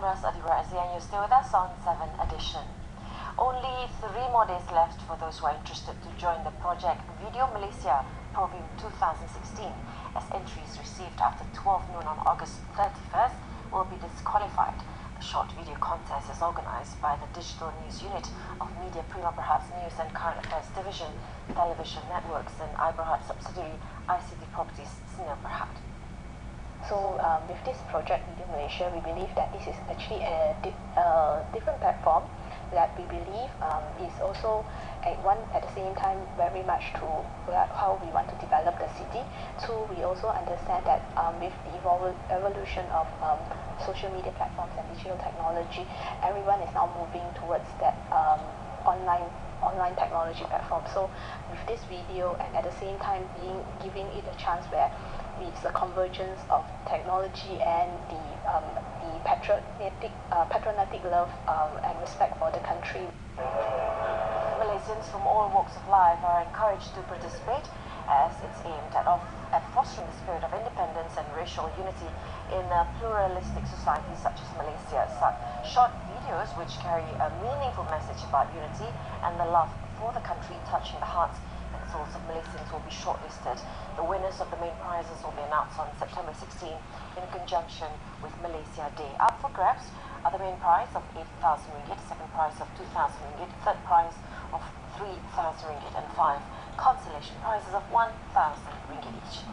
Agnes Adirazi, and you're still with us on 7 Edition. Only 3 more days left for those who are interested to join the project Video Malaysia Provim 2016, as entries received after 12 noon on August 31st will be disqualified. The short video contest is organized by the Digital News Unit of Media Prima Berhad's News and Current Affairs Division, Television Networks, and iBerhad subsidiary ICT Properties Sdn Berhad. So with this project Video Malaysia, we believe that this is actually a different platform that we believe is also at the same time very much to how we want to develop the city. Two, we also understand that with the evolution of social media platforms and digital technology, everyone is now moving towards that online technology platform. So with this video, and at the same time giving it a chance where it's the convergence of technology and the patriotic love and respect for the country. Malaysians from all walks of life are encouraged to participate, as it's aimed at fostering the spirit of independence and racial unity in a pluralistic society such as Malaysia. Such short videos which carry a meaningful message about unity and the love for the country, touching the hearts and souls of Malaysians, will be shortlisted. The winners of the main prizes will be announced on September 16 in conjunction with Malaysia Day. Up for grabs are the main prize of 8,000 ringgit, second prize of 2,000 ringgit, third prize of 3,000 ringgit, and 5 consolation prizes of 1,000 ringgit each.